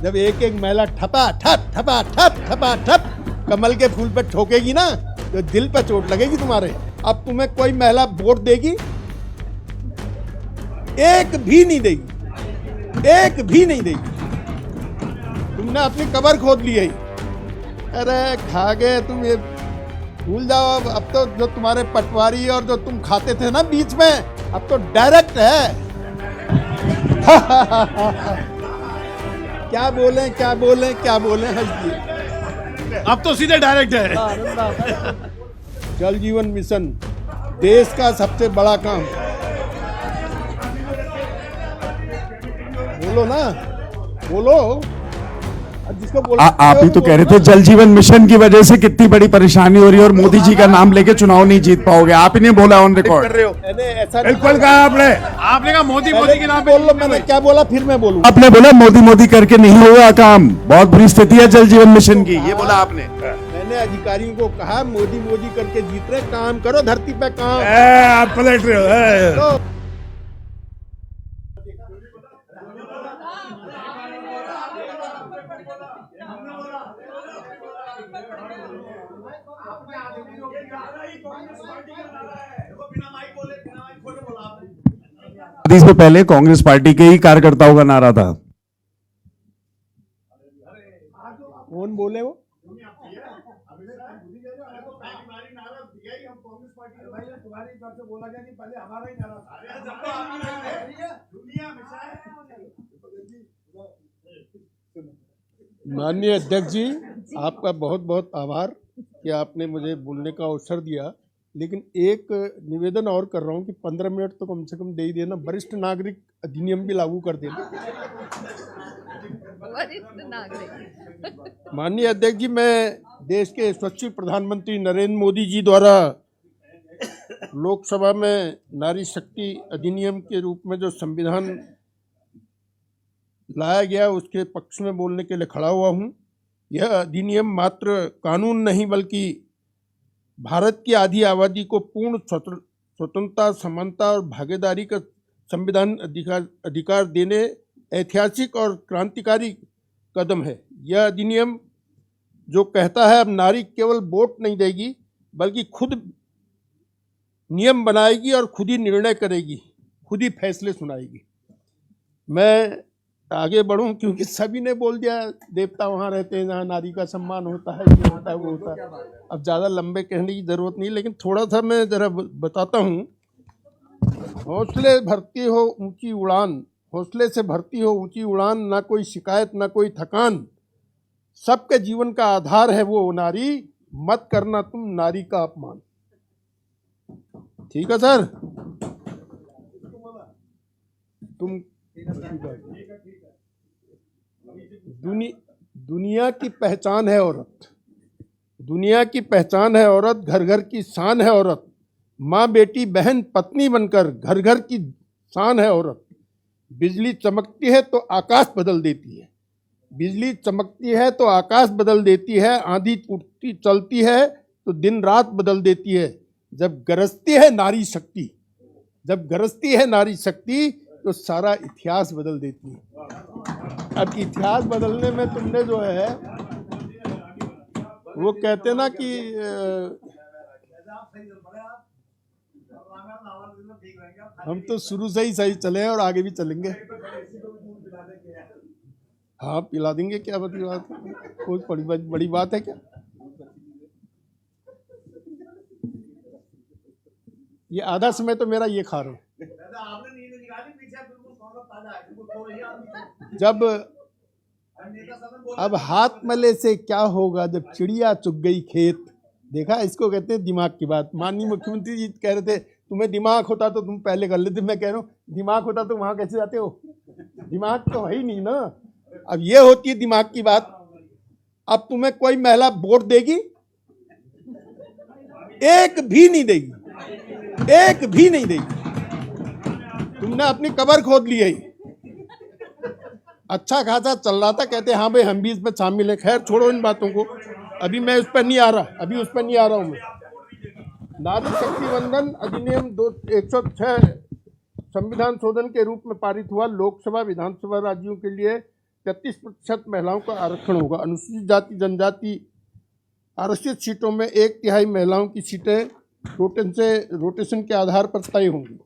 जब एक एक महिला ठपा ठप कमल के फूल पे ठोकेगी ना तो दिल पे चोट लगेगी तुम्हारे। अब तुम्हें कोई महिला वोट देगी? एक भी नहीं देगी, एक भी नहीं देगी। तुमने अपनी कब्र खोद ली है। अरे खा गए तुम, ये भूल जाओ। अब तो जो तुम्हारे पटवारी और जो तुम खाते थे ना बीच में, अब तो डायरेक्ट है। क्या बोले क्या बोले क्या बोले, हंस अब तो सीधे डायरेक्ट है। जल जीवन मिशन देश का सबसे बड़ा काम। बोलो ना, बोलो। जिसको बोलना आप ही तो कह रहे थे जल जीवन मिशन की वजह से कितनी बड़ी परेशानी हो रही है और मोदी जी का नाम लेके चुनाव नहीं जीत पाओगे। आप ही ने बोला ऑन रिकॉर्ड। मैंने ऐसा बिल्कुल कहा आपने कहा मोदी के नाम पे बोल लो। मैंने क्या बोला फिर मैं बोलूँ? आपने बोला मोदी करके नहीं होगा काम, बहुत बुरी स्थिति है जल जीवन मिशन की, ये बोला आपने। मैंने अधिकारियों को कहा मोदी करके जीत रहे, काम करो धरती पे काम। आप पलट रहे हो। तो इससे पहले कांग्रेस पार्टी के ही कार्यकर्ताओं का नारा था। कौन बोले वो? माननीय अध्यक्ष जी, आपका बहुत बहुत आभार कि आपने मुझे बोलने का अवसर दिया। लेकिन एक निवेदन और कर रहा हूं कि 15 मिनट तो कम से कम दे ही देना। वरिष्ठ नागरिक अधिनियम भी लागू कर देना। वरिष्ठ नागरिक। माननीय अध्यक्ष जी, मैं देश के यशस्वी प्रधानमंत्री नरेंद्र मोदी जी द्वारा लोकसभा में नारी शक्ति अधिनियम के रूप में जो संविधान लाया गया उसके पक्ष में बोलने के लिए खड़ा हुआ हूं। यह अधिनियम मात्र कानून नहीं बल्कि भारत की आधी आबादी को पूर्ण स्वतंत्रता, समानता और भागीदारी का संविधान अधिकार देने ऐतिहासिक और क्रांतिकारी कदम है। यह अधिनियम जो कहता है अब नारी केवल वोट नहीं देगी बल्कि खुद नियम बनाएगी और खुद ही निर्णय करेगी, खुद ही फैसले सुनाएगी। मैं आगे बढ़ूं क्योंकि सभी ने बोल दिया देवता वहाँ रहते हैं जहाँ नारी का सम्मान होता है, ये होता है वो होता है। अब ज़्यादा लंबे कहने की ज़रूरत नहीं, लेकिन थोड़ा सा मैं ज़रा बताता हूँ। हौसले भरती हो ऊंची उड़ान, हौसले से भरती हो ऊंची उड़ान, ना कोई शिकायत ना कोई थकान, सबके जीवन का आधार है वो नारी, मत करना तुम नारी का अपमान। ठीक है सर? तुम दुनिया की पहचान है औरत, दुनिया की पहचान है औरत, घर घर की शान है औरत, माँ बेटी बहन पत्नी बनकर घर घर की शान है औरत। बिजली चमकती है तो आकाश बदल देती है, बिजली चमकती है तो आकाश बदल देती है, आंधी टूटती चलती है तो दिन रात बदल देती है। जब गरजती है नारी शक्ति, जब गरजती है नारी शक्ति तो सारा इतिहास बदल देती है। अब इतिहास बदलने में तुमने जो है वो कहते ना कि हम तो शुरू से ही सही चले हैं और आगे भी चलेंगे। हाँ पिला देंगे, क्या बड़ी बात, कोई बड़ी बात है क्या? ये आधा समय तो मेरा ये खा रहे हैं। जब अब हाथ मले से क्या होगा जब चिड़िया चुग गई खेत, देखा, इसको कहते हैं दिमाग की बात। माननीय मुख्यमंत्री जी कह रहे थे तुम्हें दिमाग होता तो तुम पहले कर लेते। मैं कह रहा हूँ दिमाग होता तो वहां कैसे जाते हो? दिमाग तो है ही नहीं ना। अब ये होती है दिमाग की बात। अब तुम्हें कोई महिला वोट देगी? एक भी नहीं देगी, एक भी नहीं देगी। तुमने अपनी कब्र खोद ली है। अच्छा खासा चल रहा था, कहते हाँ भाई हम भी इसमें शामिल हैं। खैर छोड़ो इन बातों को, अभी मैं उस पर नहीं आ रहा, अभी उस पर नहीं आ रहा हूँ मैं। नारी शक्ति वंदन अधिनियम 106 संविधान शोधन के रूप में पारित हुआ। लोकसभा विधानसभा राज्यों के लिए 33% महिलाओं का आरक्षण होगा। अनुसूचित जाति जनजाति आरक्षित सीटों में 1/3 महिलाओं की सीटें रोटेशन के आधार पर तय होंगी।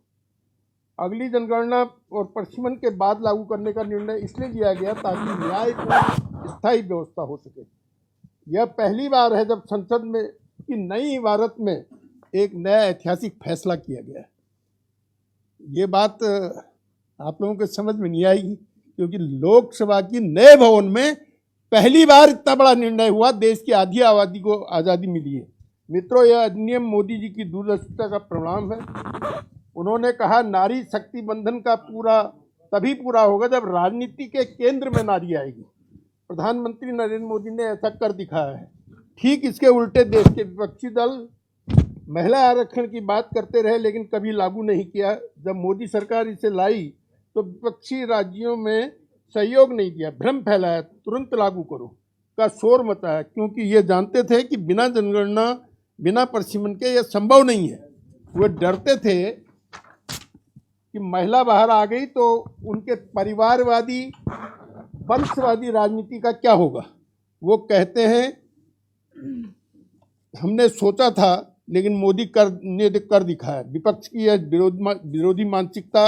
अगली जनगणना और परिसीमन के बाद लागू करने का निर्णय इसलिए लिया गया ताकि न्यायपूर्ण स्थायी व्यवस्था हो सके। यह पहली बार है जब संसद में की नई इमारत में एक नया ऐतिहासिक फैसला किया गया है। ये बात आप लोगों को समझ में नहीं आएगी, क्योंकि लोकसभा की नए भवन में पहली बार इतना बड़ा निर्णय हुआ। देश की आधी आबादी को आज़ादी मिली है। मित्रों, यह अधिनियम मोदी जी की दूरदर्शिता का परिणाम है। उन्होंने कहा, नारी शक्ति बंधन का तभी पूरा होगा जब राजनीति के केंद्र में नारी आएगी। प्रधानमंत्री नरेंद्र मोदी ने ऐसा कर दिखाया है। ठीक इसके उल्टे देश के विपक्षी दल महिला आरक्षण की बात करते रहे, लेकिन कभी लागू नहीं किया। जब मोदी सरकार इसे लाई तो विपक्षी राज्यों में सहयोग नहीं दिया, भ्रम फैलाया, तुरंत लागू करो का शोर मचाया, क्योंकि ये जानते थे कि बिना जनगणना बिना परिसीमन के यह संभव नहीं है। वे डरते थे कि महिला बाहर आ गई तो उनके परिवारवादी वंशवादी राजनीति का क्या होगा। वो कहते हैं, हमने सोचा था लेकिन मोदी ने कर दिखाया। विपक्ष की यह विरोधी मानसिकता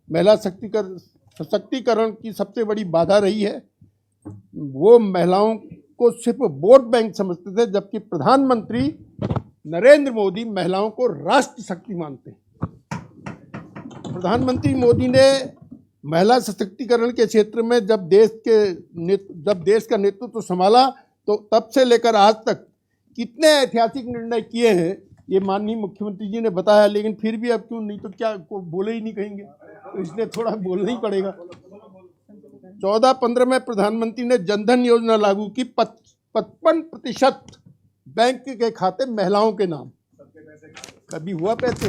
महिला सशक्तिकरण की सबसे बड़ी बाधा रही है। वो महिलाओं को सिर्फ वोट बैंक समझते थे, जबकि प्रधानमंत्री नरेंद्र मोदी महिलाओं को राष्ट्र शक्ति मानते हैं। प्रधानमंत्री मोदी ने महिला सशक्तिकरण के क्षेत्र में जब देश का नेतृत्व संभाला तो तब से लेकर आज तक कितने ऐतिहासिक निर्णय किए हैं ये माननीय मुख्यमंत्री जी ने बताया। लेकिन फिर भी अब क्यों नहीं तो क्या को बोले ही नहीं कहेंगे, तो इसलिए थोड़ा बोलना ही पड़ेगा। 14-15 में प्रधानमंत्री ने जनधन योजना लागू की। 55% बैंक के खाते महिलाओं के नाम। कभी हुआ पैसे?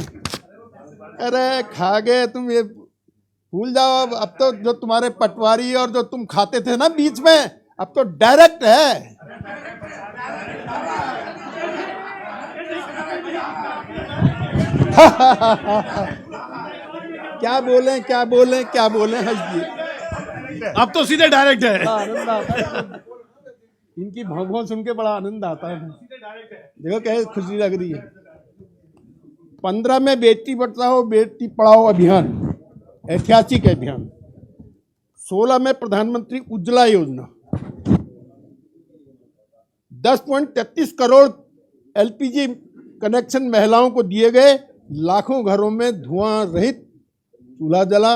अरे खा गए तुम, ये भूल जाओ। अब तो जो तुम्हारे पटवारी और जो तुम खाते थे ना बीच में, अब तो डायरेक्ट है। क्या बोले हंसिए। अब तो सीधे डायरेक्ट है। आनंद आता है इनकी भौं सुन के, बड़ा आनंद आता है। देखो कैसे खुशी लग रही है। 15 में बेटी बचाओ बेटी पढ़ाओ अभियान, ऐतिहासिक अभियान। 16 में प्रधानमंत्री उज्ज्वला योजना, 10.33 करोड़ एलपीजी कनेक्शन महिलाओं को दिए गए। लाखों घरों में धुआं रहित चूल्हा जला।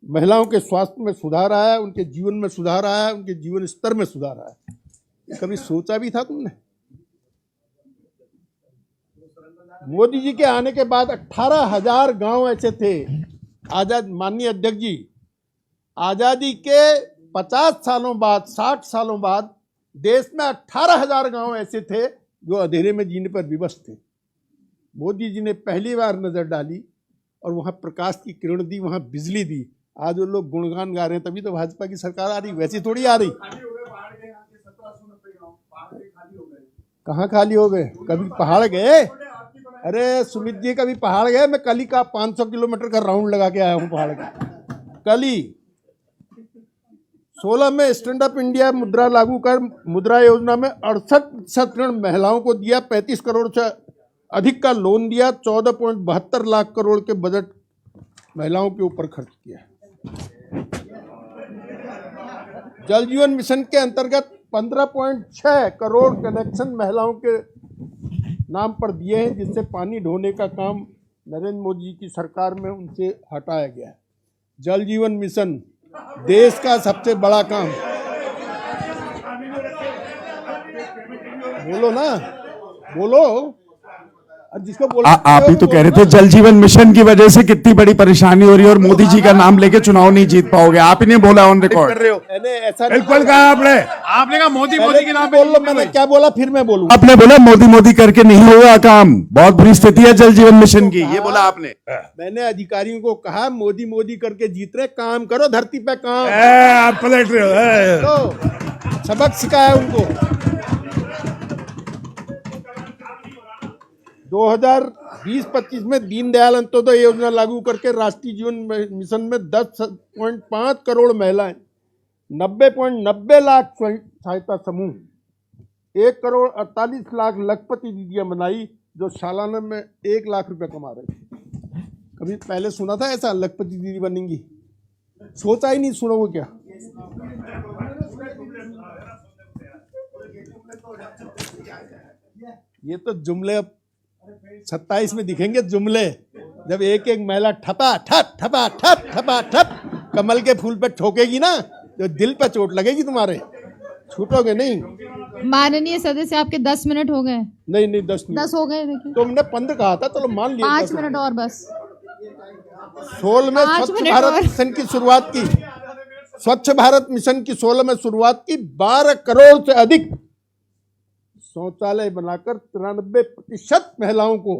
महिलाओं के स्वास्थ्य में सुधार आया, उनके जीवन में सुधार आया, उनके जीवन स्तर में सुधार आया। कभी सोचा भी था तुमने? मोदी जी के आने के बाद 18,000 गांव ऐसे थे। माननीय अध्यक्ष जी, आजादी के 50 सालों बाद, 60 सालों बाद देश में 18,000 गांव ऐसे थे जो अंधेरे में जीने पर विवश थे। मोदी जी ने पहली बार नजर डाली और वहां प्रकाश की किरण दी, वहां बिजली दी। आज वो लोग गुणगान गा रहे हैं, तभी तो भाजपा की सरकार आ रही, वैसी थोड़ी आ रही। कहाँ खाली हो गए? कभी पहाड़ गए? अरे सुमित जी, कभी पहाड़ गए? मैं कल ही का 500 किलोमीटर का राउंड लगा के आया हूँ पहाड़ का, कल ही। 16 में स्टैंड अप इंडिया मुद्रा लागू कर मुद्रा योजना में 68% ऋण महिलाओं को दिया। 35 करोड़ से अधिक का लोन दिया। 14.72 लाख करोड़ के बजट महिलाओं के ऊपर खर्च किया। जल जीवन मिशन के अंतर्गत 15.6 करोड़ कनेक्शन महिलाओं के नाम पर दिए हैं, जिससे पानी ढोने का काम नरेंद्र मोदी जी की सरकार में उनसे हटाया गया है। जल जीवन मिशन देश का सबसे बड़ा काम। बोलो ना, बोलो। जिसको बोला आप ही तो कह रहे थे जल जीवन मिशन की वजह से कितनी बड़ी परेशानी हो रही है और मोदी जी का नाम लेके चुनाव नहीं जीत पाओगे। आप ही ने बोला ऑन रिकॉर्ड। ऐसा बिल्कुल कहा आपने कहा मोदी के नाम बोल लो। मैंने क्या बोला, फिर मैं बोलूँ। आपने बोला मोदी करके नहीं होगा काम, बहुत बुरी स्थिति है जल जीवन मिशन की, ये बोला आपने। मैंने अधिकारियों को कहा मोदी करके जीत रहे, काम करो धरती पे काम। आप पलट रहे हो। तो सबक सिखाया उनको। 2020-25 में दीनदयाल अंत्योदय योजना लागू करके राष्ट्रीय जीवन मिशन में 10.5 करोड़ महिलाएं 90.90 लाख स्वयं सहायता समूह, 1,48,00,000 लखपति दीदियां बनाई जो सालाना में 1 लाख रुपए कमा रहे थे। कभी पहले सुना था ऐसा लखपति दीदी बनेंगी? सोचा ही नहीं, सुनोगे क्या? ये तो जुमले अब 27 में दिखेंगे जुमले, जब एक एक महिला ठपा ठप ठपा ठप ठपा ठप कमल के फूल पे ठोकेगी ना, तो दिल पे चोट लगेगी तुम्हारे, छूटोगे नहीं। माननीय सदस्य आपके 10 मिनट हो गए। नहीं नहीं 10 नहीं, 10 हो गए। देखिए तुमने 15 कहा था, चलो मान लिया। 5 मिनट और बस। 16 में 5 स्वच्छ मिनट भारत और। मिशन की शुरुआत की, स्वच्छ भारत मिशन की 16 में शुरुआत की, 12 करोड़ से अधिक शौचालय बनाकर 93% महिलाओं को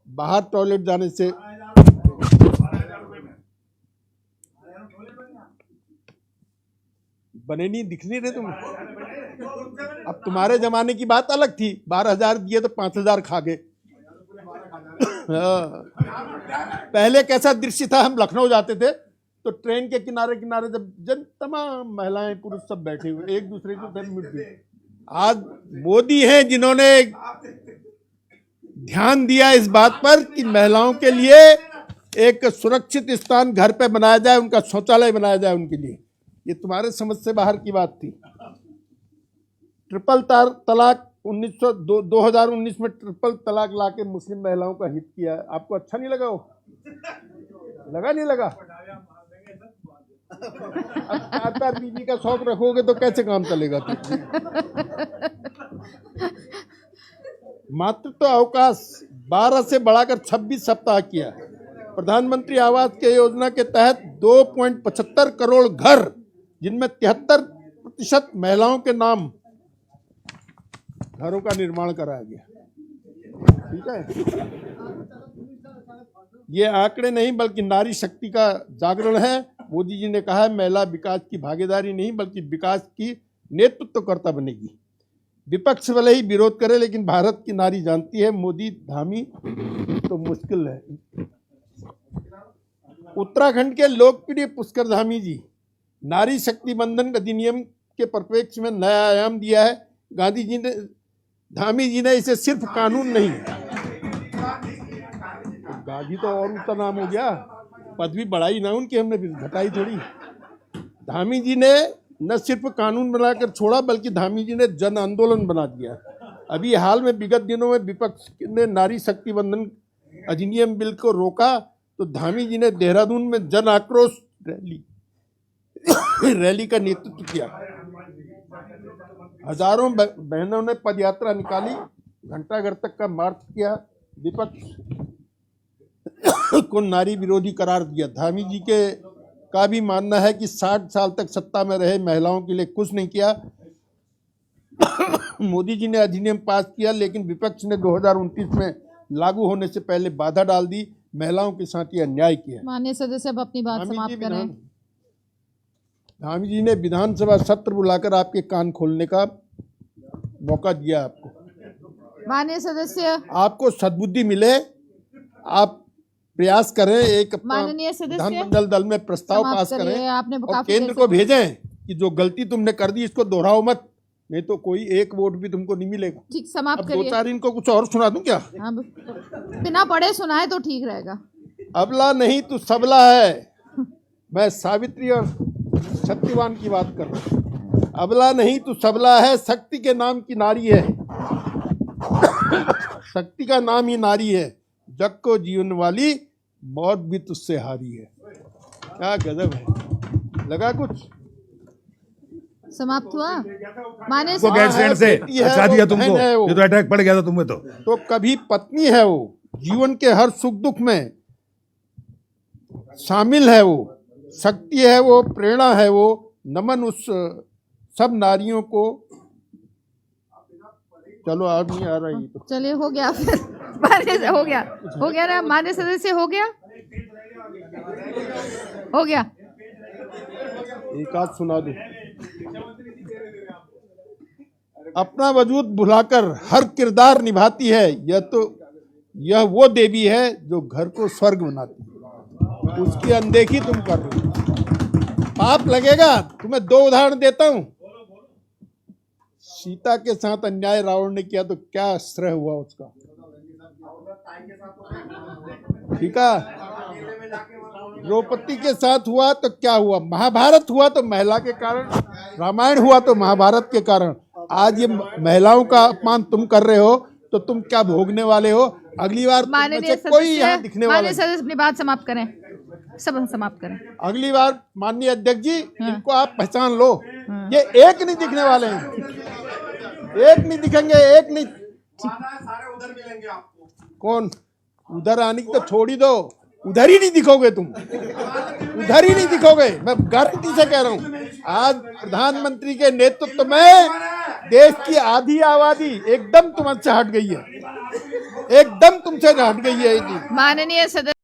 बाहर टॉयलेट जाने से बने नहीं, दिख नहीं रहे तुम। अब तुम्हारे जमाने की बात अलग थी, 12,000 दिए तो 5,000 खा गए। हाँ। पहले कैसा दृश्य था, हम लखनऊ जाते थे तो ट्रेन के किनारे किनारे जब तमाम महिलाएं पुरुष सब बैठे हुए एक दूसरे को मिलते। आज मोदी हैं जिन्होंने ध्यान दिया इस बात पर कि महिलाओं के लिए एक सुरक्षित स्थान घर पे बनाया जाए, उनका शौचालय बनाया जाए उनके लिए। ये तुम्हारे समझ से बाहर की बात थी। ट्रिपल तलाक 2019 में ट्रिपल तलाक लाके मुस्लिम महिलाओं का हित किया है। आपको अच्छा नहीं लगा? वो लगा नहीं लगा? अब 4 बीवी का शौक रखोगे तो कैसे काम चलेगा? मातृत्व अवकाश 12 से बढ़ाकर 26 सप्ताह किया। प्रधानमंत्री आवास के योजना के तहत 2.75 करोड़ घर, जिनमें 73% महिलाओं के नाम, घरों का निर्माण कराया गया। ठीक है, ये आंकड़े नहीं बल्कि नारी शक्ति का जागरण है। मोदी जी ने कहा है महिला विकास की भागीदारी नहीं बल्कि विकास की नेतृत्वकर्ता बनेगी। विपक्ष भले ही विरोध करे लेकिन भारत की नारी जानती है मोदी धामी तो मुश्किल है। उत्तराखंड के लोकप्रिय पुष्कर धामी जी नारी शक्ति बंधन अधिनियम के परिप्रेक्ष्य में नया आयाम दिया है। गांधी जी ने, धामी जी ने इसे सिर्फ कानून नहीं, गांधी तो और उसका नाम हो गया, पदवी बढ़ाई ना उनकी, हमने फिर घटाई थोड़ी। धामी जी ने न सिर्फ कानून बनाकर छोड़ा बल्कि धामी जी ने जन आंदोलन बना दिया। अभी हाल में विगत दिनों में विपक्ष ने नारी शक्ति बंधन अधिनियम बिल को रोका तो धामी जी ने देहरादून में जन आक्रोश रैली का नेतृत्व किया। हजारों बहनों ने पदयात्रा निकाली, घंटाघर तक का मार्च किया, विपक्ष को नारी विरोधी करार दिया। धामी जी का भी मानना है कि 60 साल तक सत्ता में रहे महिलाओं के लिए कुछ नहीं किया। मोदी जी ने अधिनियम पास किया लेकिन विपक्ष ने 2029 में लागू होने से पहले बाधा डाल दी। महिलाओं के साथ ये अन्याय किया। माननीय सदस्य अब अपनी बात समाप्त करें। धामी जी ने विधानसभा सत्र बुलाकर आपके कान खोलने का मौका दिया आपको। माननीय सदस्य, आपको सद्बुद्धि मिले, आप प्रयास करें, एक माननीय सदस्य विधानमंडल दल में प्रस्ताव पास करें आपने और काफी केंद्र को भेजें कि जो गलती तुमने कर दी इसको दोहराओ मत, नहीं तो कोई एक वोट भी तुमको नहीं मिलेगा। ठीक, समाप्त अब करिए। 2-4 इनको कुछ और सुना दूं क्या? अब बिना पढ़े सुनाए तो ठीक रहेगा। अबला नहीं तू सबला है, मैं सावित्री और शक्तिवान की बात कर रहा हूं। अबला नहीं तू सबला है, शक्ति के नाम की नारी है, शक्ति का नाम ही नारी है, जग को जीवन वाली मौत भी तुझसे हारी है। क्या गजब है, लगा कुछ? समाप्त हुआ। माननीय वो गैर स्टैंड से बेटी है, हटा वो दिया तुमको, बहन है वो। ये तो अटैक पड़ गया था तुम्हें तो कभी पत्नी है वो, जीवन के हर सुख दुख में शामिल है वो, शक्ति है वो, प्रेरणा है वो। नमन उस सब नारियों को। चलो आप नहीं आ रही तो चलिए, हो गया फिर। माननीय हो गया ना माननीय सदस्य, हो गया। एक आध सुना दो। अपना वजूद भुलाकर हर किरदार निभाती है, यह वो देवी है जो घर को स्वर्ग बनाती है, उसकी अनदेखी तुम कर रहे हो। पाप लगेगा। तुम्हें 2 उदाहरण देता हूं। सीता के साथ अन्याय रावण ने किया तो क्या श्रेय हुआ उसका, ठीक है। द्रौपदी के साथ हुआ तो क्या हुआ, महाभारत हुआ तो महिला के कारण, रामायण हुआ तो महाभारत के कारण। आज ये महिलाओं का अपमान तुम कर रहे हो तो तुम क्या भोगने वाले हो। अगली बार तुम में माननीय से कोई यहाँ दिखने वाला माननीय सदस्य अपनी बात समाप्त करें, सब समाप्त करें। अगली बार माननीय अध्यक्ष जी इनको आप पहचान लो। ये एक नहीं दिखने वाले हैं, एक नहीं दिखेंगे, एक नहीं। कौन उधर आने की तो छोड़ी दो, उधर ही नहीं दिखोगे तुम, उधर ही नहीं दिखोगे। मैं गारंटी से कह रहा हूँ, आज प्रधानमंत्री के नेतृत्व में देश की आधी आबादी एकदम तुमसे हट गई है, एकदम तुमसे हट गई है। माननीय सदस्य